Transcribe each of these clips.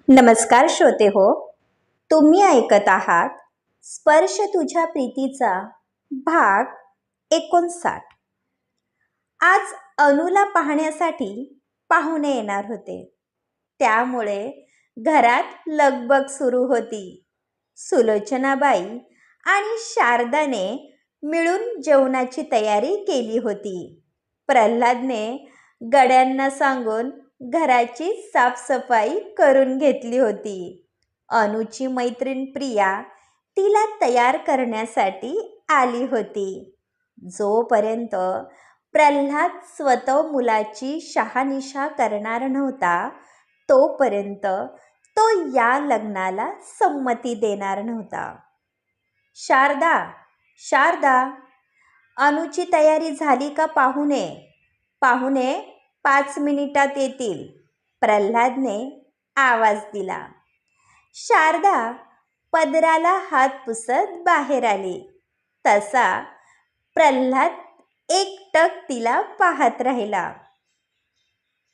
नमस्कार श्रोते हो, तुम्ही ऐकत आहात स्पर्श तुझ्या प्रीतीचा भाग 59. आज अनुला पाहण्यासाठी पाहुणे येणार होते. त्यामुळे घरात लगबग सुरू होती. सुलोचनाबाई आणि शारदाने मिळून जेवणाची तयारी केली होती. प्रल्हादने गड्यांना सांगून घराची साफसफाई करून घेतली होती. अनुची मैत्रीण प्रिया तिला तयार करण्यासाठी आली होती. जोपर्यंत प्रल्हाद स्वतः मुलाची शहानिशा करणार नव्हता, तोपर्यंत तो या लग्नाला संमती देणार नव्हता. शारदा, शारदा, अनुची तयारी झाली का पाहुणे? पाहुणे 5 मिनिटात येतील, प्रल्हादने आवाज दिला. शारदा पदराला हात पुसत बाहेर आली. तसा प्रल्हाद एकटक तिला पाहत राहिला.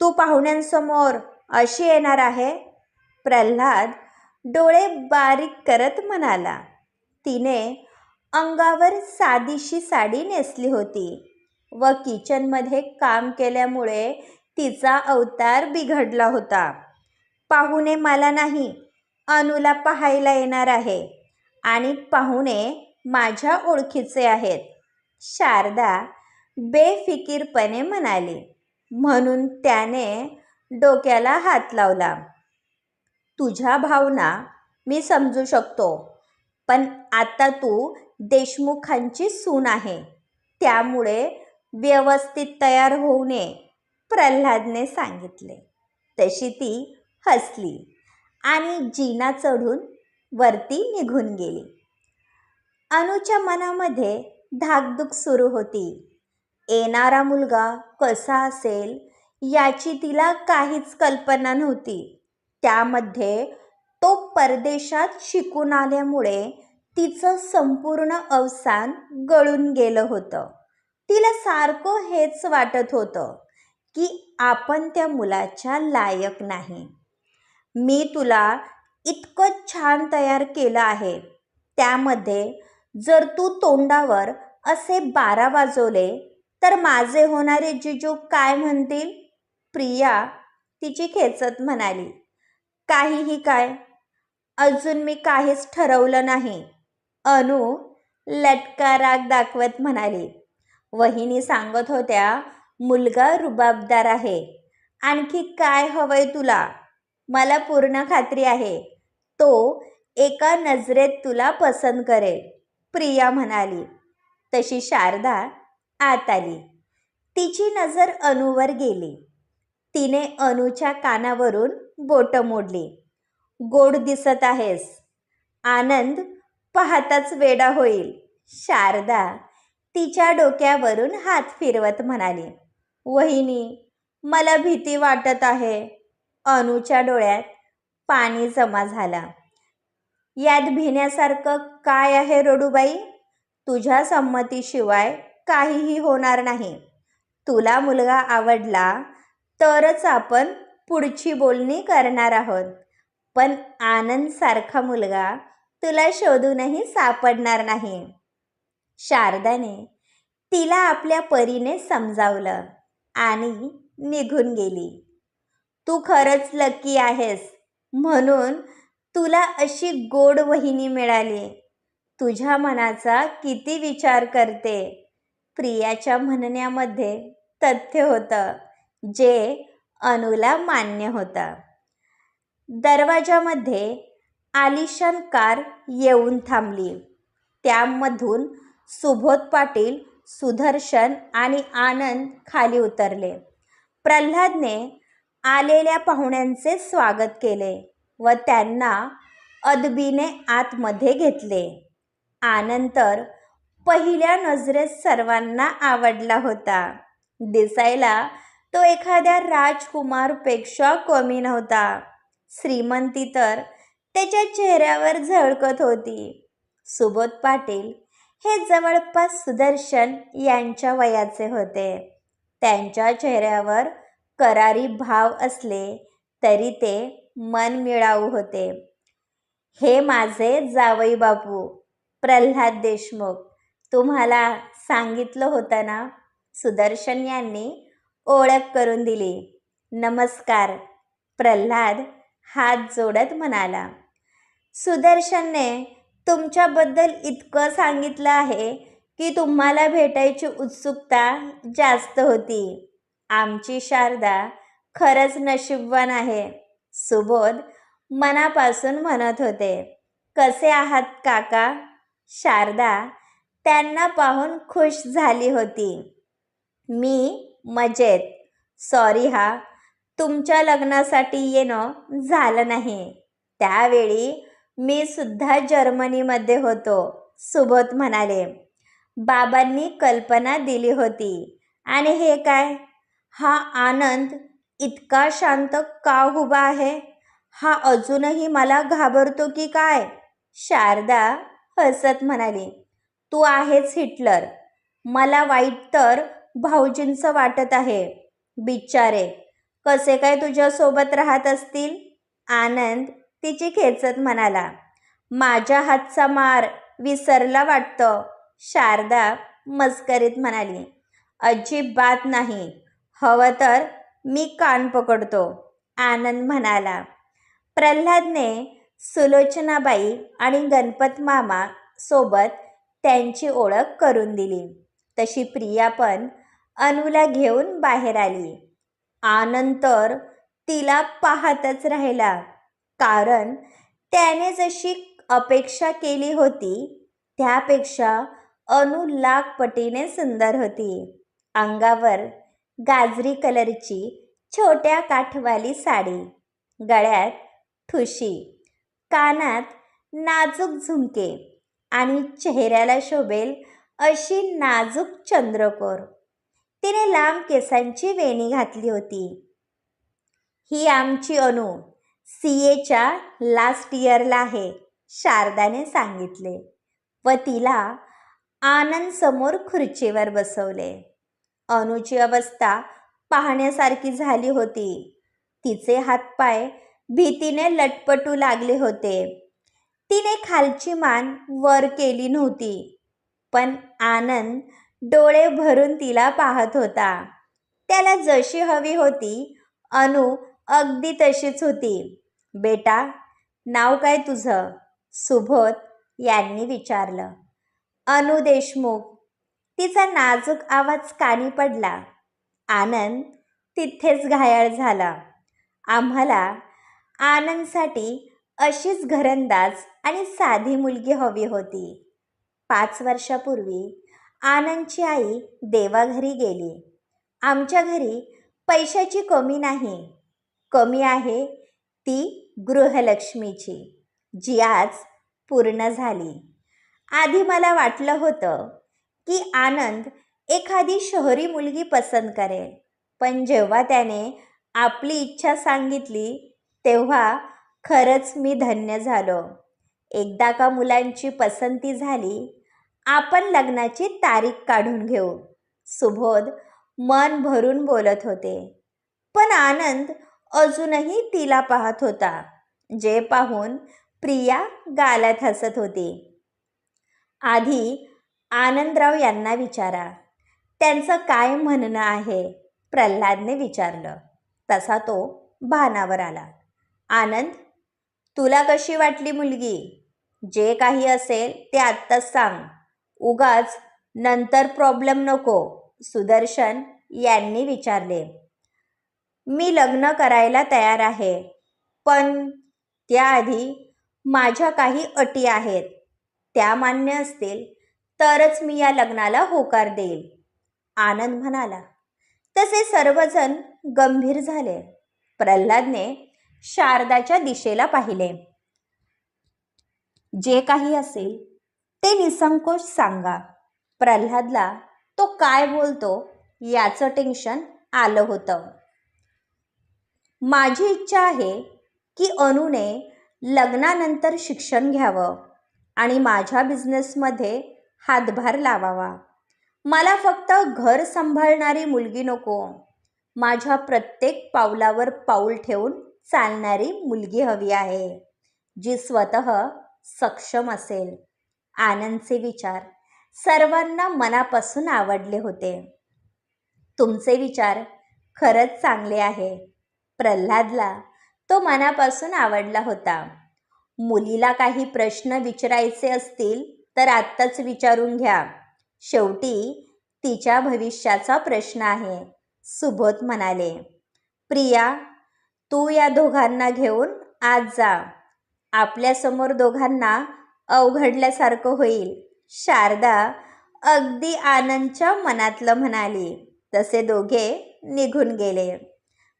तू पाहुण्यांसमोर अशी येणार आहे? प्रल्हाद डोळे बारीक करत म्हणाला. तिने अंगावर साधीशी साडी नेसली होती व किचनमध्ये काम केल्यामुळे तिचा अवतार बिघडला होता. पाहुणे मला नाही, अनुला पाहायला येणार आहे आणि पाहुणे माझ्या ओळखीचे आहेत, शारदा बेफिकीरपणे म्हणाली. म्हणून त्याने डोक्याला हात लावला. तुझ्या भावना मी समजू शकतो, पण आता तू देशमुखांची सून आहे, त्यामुळे व्यवस्थित तयार होऊ नये, प्रल्हादने सांगितले. तशी ती हसली आणि जिना चढून वरती निघून गेली. अनुच्या मनामध्ये धाकधूक सुरू होती. येणारा मुलगा कसा असेल याची तिला काहीच कल्पना नव्हती. त्यामध्ये तो परदेशात शिकून आल्यामुळे तिचं संपूर्ण अवसान गळून गेलं होतं. तिला सारखं हेच वाटत होतं की आपण त्या मुलाच्या लायक नाही. मी तुला इतकं छान तयार केलं आहे, त्यामध्ये जर तू तोंडावर असे 12 वाजवले तर माझे होणारे जिजू काय म्हणतील? प्रिया तिची खेचत म्हणाली. काहीही काय? अजून मी काहीच ठरवलं नाही, अनु लटका राग दाखवत म्हणाली. वहिनी सांगत होत्या मुलगा रुबाबदार आहे. आणखी काय हवंय तुला? मला पूर्ण खात्री आहे तो एका नजरेत तुला पसंत करेल, प्रिया म्हणाली. तशी शारदा आत आली. तिची नजर अनुवर गेली. तिने अनुच्या कानावरून बोटं मोडली. गोड दिसत आहेस. आनंद पाहताच वेडा होईल, शारदा तिच्या डोक्यावरून हात फिरवत म्हणाली. वहिनी, मला भीती वाटत आहे. अनुच्या डोळ्यात पाणी जमा झाला. यात भिण्यासारखं काय आहे रडूबाई? तुझ्या संमतीशिवाय काहीही होणार नाही. तुला मुलगा आवडला तरच आपण पुढची बोलणी करणार आहोत, पण आनंदसारखा मुलगा तुला शोधूनही सापडणार नाही. शारदाने तिला आपल्या परीने समजावलं आणि निघून गेली. तू खरंच लकी आहेस, म्हणून तुला अशी गोड वहिनी मिळाली. तुझ्या मनाचा किती विचार करते. प्रियाच्या म्हणण्यामध्ये तथ्य होतं, जे अनुला मान्य होतं. दरवाजामध्ये आलिशान कार येऊन थांबली. त्यामधून सुबोध पाटील, सुदर्शन आणि आनंद खाली उतरले. प्रल्हादने आलेल्या पाहुण्यांचे स्वागत केले व त्यांना अदबीने आतमध्ये घेतले. आनंद तर पहिल्या नजरेत सर्वांना आवडला होता. दिसायला तो एखाद्या राजकुमारपेक्षा कमी नव्हता. श्रीमंती तर त्याच्या चेहऱ्यावर झळकत होती. सुबोध पाटील हे जवळपास सुदर्शन यांच्या वयाचे होते. त्यांच्या चेहऱ्यावर करारी भाव असले तरी ते मन मिळावू होते. हे माझे जावई बापू प्रल्हाद देशमुख, तुम्हाला सांगितलं होतं ना. सुदर्शन यांनी ओळख करून दिली. नमस्कार, प्रल्हाद हात जोडत म्हणाला. सुदर्शनने तुमच्याबद्दल इतकं सांगितलं आहे की तुम्हाला भेटायची उत्सुकता जास्त होती. आमची शारदा खरंच नशीबवान आहे, सुबोध मनापासून म्हणत होते. कसे आहात काका? शारदा त्यांना पाहून खुश झाली होती. मी मजेत. सॉरी तुमच्या लग्नासाठी येणं झालं नाही. त्यावेळी मी सुद्धा जर्मनीमध्ये होतो, सुबोध म्हणाले. बाबांनी कल्पना दिली होती. आणि हे काय? हा आनंद इतका शांत का उभा आहे? हा अजूनही मला घाबरतो की काय? शारदा हसत म्हणाली. तू आहेस हिटलर. मला वाईट तर भाऊजींचं वाटत आहे. बिचारे कसे काय तुझ्यासोबत राहत असतील? आनंद तिची खेचत म्हणाला. माझ्या हातचा मार विसरला वाटतं, शारदा मस्करीत म्हणाली. अजिबात नाही. हवं तर मी कान पकडतो, आनंद म्हणाला. प्रल्हादने सुलोचनाबाई आणि गणपत मामा सोबत त्यांची ओळख करून दिली. तशी प्रिया पण अनुला घेऊन बाहेर आली. आनंद तर तिला पाहतच राहिला, कारण त्याने जशी अपेक्षा केली होती त्यापेक्षा अनु लाख पटीने सुंदर होती. अंगावर गाजरी कलरची छोट्या काठवाली साडी, गळ्यात ठुशी, कानात नाजूक झुमके आणि चेहऱ्याला शोभेल अशी नाजूक चंद्रकोर. तिने लांब केसांची वेणी घातली होती. ही आमची अनु CAच्या लास्ट इयरला आहे, शारदाने सांगितले व तिला आनंद समोर खुर्चीवर बसवले. अनुची अवस्था पाहण्यासारखी झाली होती. तिचे हातपाय भीतीने लटपटू लागले होते. तिने खालची मान वर केली नव्हती, पण आनंद डोळे भरून तिला पाहत होता. त्याला जशी हवी होती अनु अगदी तशीच होती. बेटा, नाव काय तुझं? सुबोध यांनी विचारलं. अनु देशमुख. तिचा नाजूक आवाज कानी पडला. आनंद तिथेच घायाळ झाला. आम्हाला आनंदसाठी अशीच घरंदाज आणि साधी मुलगी हवी होती. 5 वर्षापूर्वी आनंदची आई देवाघरी गेली. आमच्या घरी पैशाची कमी नाही. कमी आहे ती गृहलक्ष्मीची, जी आज पूर्ण झाली. आधी मला वाटलं होतं की आनंद एखादी शहरी मुलगी पसंत करेल, पण जेव्हा त्याने आपली इच्छा सांगितली तेव्हा खरंच मी धन्य झालो. एकदा का मुलांची पसंती झाली, आपण लग्नाची तारीख काढून घेऊ, सुबोध मन भरून बोलत होते. पण आनंद अजूनही तिला पाहत होता, जे पाहून प्रिया गालात हसत होती. आधी आनंदराव यांना विचारा, त्यांचं काय म्हणणं आहे, प्रल्हादने विचारलं. तसा तो भानावर आला. आनंद, तुला कशी वाटली मुलगी? जे काही असेल ते आत्ताच सांग, उगाच नंतर प्रॉब्लेम नको, सुदर्शन यांनी विचारले. मी लग्न करायला तयार आहे, पण त्याआधी माझ्या काही अटी आहेत. त्या मान्य असतील तरच मी या लग्नाला होकार देईल, आनंद म्हणाला. तसे सर्वजण गंभीर झाले. प्रल्हादने शारदाच्या दिशेला पाहिले. जे काही असेल ते निसंकोच सांगा. प्रल्हादला तो काय बोलतो याचं टेन्शन आलं होतं. माझी इच्छा आहे की अनुने लग्नानंतर शिक्षण घ्यावं आणि माझ्या बिझनेसमध्ये हातभार लावावा. मला फक्त घर सांभाळणारी मुलगी नको. माझ्या प्रत्येक पावलावर पाऊल ठेवून चालणारी मुलगी हवी आहे, जी स्वतः सक्षम असेल. आनंदचे विचार सर्वांना मनापासून आवडले होते. तुमचे विचार खरंच चांगले आहे. प्रल्हादला तो मनापासून आवडला होता. मुलीला काही प्रश्न विचारायचे असतील तर आत्ताच विचारून घ्या. शेवटी तिच्या भविष्याचा प्रश्न आहे, सुबोध म्हणाले. प्रिया, तू या दोघांना घेऊन आज जा. आपल्यासमोर दोघांना अवघडल्यासारखं होईल. शारदा अगदी आनंदच्या मनातलं म्हणाली. तसे दोघे निघून गेले.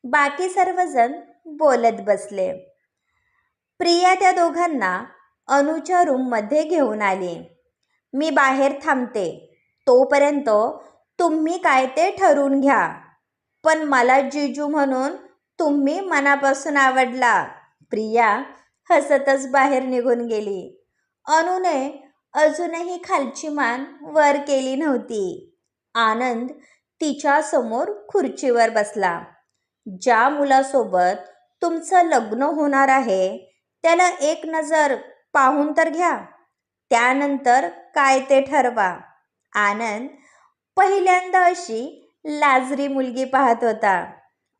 बाकी सर्वजण बोलत बसले. प्रिया त्या दोघांना अनुच्या रूममध्ये घेऊन आली. मी बाहेर थांबते, तोपर्यंत तुम्ही काय ते ठरवून घ्या. पण मला जिजू म्हणून तुम्ही मनापासून आवडला. प्रिया हसतच बाहेर निघून गेली. अनुने अजूनही खालची मान वर केली नव्हती. आनंद तिच्या समोर खुर्चीवर बसला. ज्या मुलासोबत तुमचं लग्न होणार आहे त्याला एक नजर पाहून तर घ्या, त्यानंतर काय ते ठरवा. आनंद पहिल्यांदा अशी लाजरी मुलगी पाहत होता.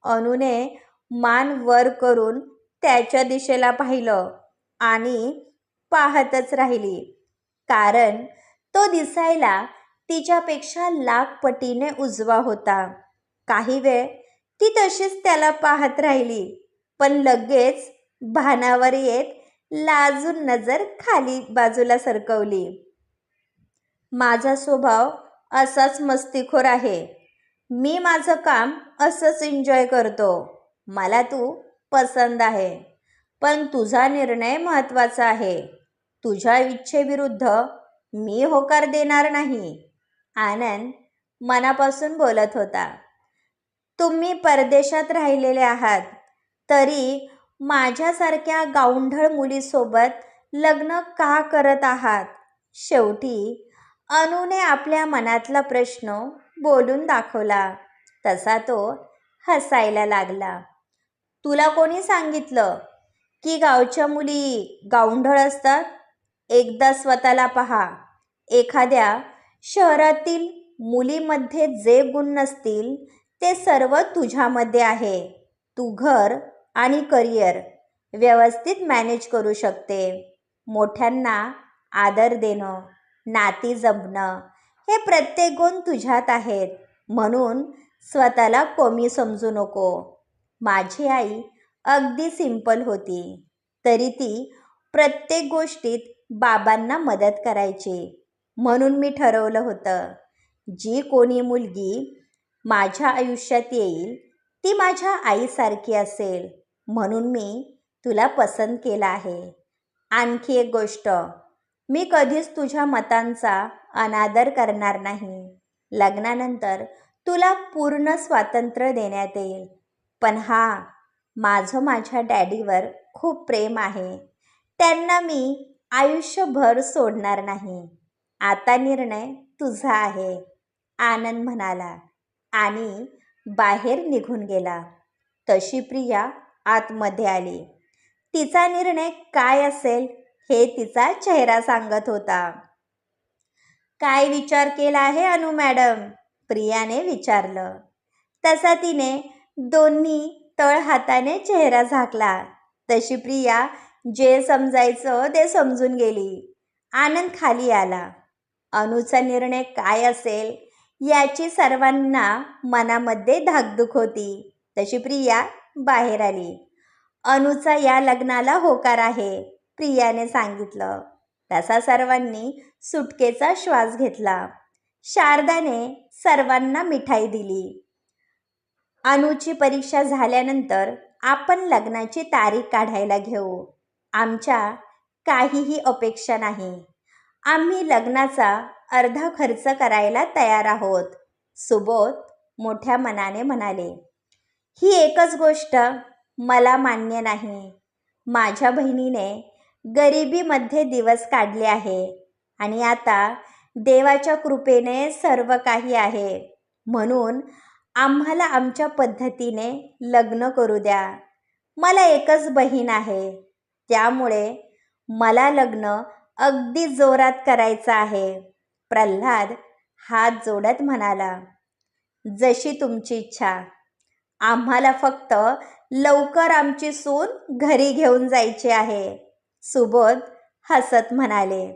अनुने मान वर करून त्याच्या दिशेला पाहिलं आणि पाहतच राहिली, कारण तो दिसायला तिच्यापेक्षा लाख पटीने उजवा होता. काही वेळ ती तशीच त्याला पाहत राहिली, पण लगेच भानावर येत लाजून नजर खाली बाजूला सरकवली. माझा स्वभाव असाच मस्तीखोर आहे. मी माझं काम असंच एन्जॉय करतो. मला तू पसंत आहे, पण तुझा निर्णय महत्त्वाचा आहे. तुझ्या इच्छेविरुद्ध मी होकार देणार नाही. आनंद मनापासून बोलत होता. तुम्ही परदेशात राहिलेले आहात, तरी माझ्यासारख्या गावंढळ मुलीसोबत लग्न का करत आहात? शेवटी अनुने आपल्या मनातला प्रश्न बोलून दाखवला. तसा तो हसायला लागला. तुला कोणी सांगितलं की गावच्या मुली गावंढळ असतात? एकदा स्वतःला पहा. एखाद्या शहरातील मुलीमध्ये जे गुण नसतील ते सर्व तुझ्यामध्ये आहे. तू घर आणि करिअर व्यवस्थित मॅनेज करू शकते. मोठ्यांना आदर देणं, नाती जपणं हे प्रत्येक गुण तुझ्यात आहेत. म्हणून स्वतःला कमी समजू नको. माझी आई अगदी सिंपल होती, तरी ती प्रत्येक गोष्टीत बाबांना मदत करायची. म्हणून मी ठरवलं होतं, जी कोणी मुलगी माझ्या आयुष्यात येईल ती माझ्या आईसारखी असेल. म्हणून मी तुला पसंत केलं आहे. आणखी एक गोष्ट, मी कधीच तुझ्या मतांचा अनादर करणार नाही. लग्नानंतर तुला पूर्ण स्वातंत्र्य देण्यात येईल. पण माझं माझ्या डॅडीवर खूप प्रेम आहे. त्यांना मी आयुष्यभर सोडणार नाही. आता निर्णय तुझा आहे, आनंद म्हणाला आणि बाहेर निघून गेला. तशी प्रिया आतमध्ये आली. तिचा निर्णय काय असेल हे तिचा चेहरा सांगत होता. काय विचार केला आहे अनु मॅडम? प्रियाने विचारलं. तसा तिने दोन्ही तळहाताने चेहरा झाकला. तशी प्रिया जे समजायचं ते समजून गेली. आनंद खाली आला. अनुचा निर्णय काय असेल याची सर्वांना मनामध्ये धाकधूक होती. तशी प्रिया बाहेर आली. अनुचा या लग्नाला होकार आहे, प्रियाने सांगितलं. तसा सर्वांनी सुटकेचा श्वास घेतला. शारदाने सर्वांना मिठाई दिली. अनुची परीक्षा झाल्यानंतर आपण लग्नाची तारीख काढायला घेऊ. आमच्या काहीही अपेक्षा नाही. आम्ही लग्नाचा अर्धा खर्च करायला तयार आहोत, सुबोध मोठ्या मनाने म्हणाले. ही एकच गोष्ट मला मान्य नाही. माझ्या बहिणीने गरिबीमध्ये दिवस काढले आहे आणि आता देवाच्या कृपेने सर्व काही आहे. म्हणून आम्हाला आमच्या पद्धतीने लग्न करू द्या. मला एकच बहीण आहे, त्यामुळे मला लग्न अगदी जोरात करायचं आहे. प्रल्हाद हात जोडत म्हणाला. जशी तुमची इच्छा. आम्हाला फक्त लवकर आमची सून घरी घेऊन जायची आहे. सुबोध हसत म्हणाले.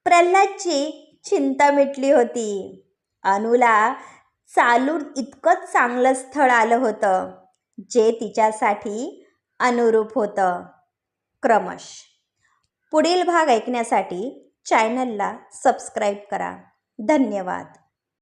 प्रल्हादची चिंता मिटली होती. अनुला चालून इतकं चांगलं स्थळ आलं होतं, जे तिच्यासाठी अनुरूप होतं. क्रमश. पुढील भाग ऐकण्यासाठी चॅनलला सबस्क्राईब करा. धन्यवाद.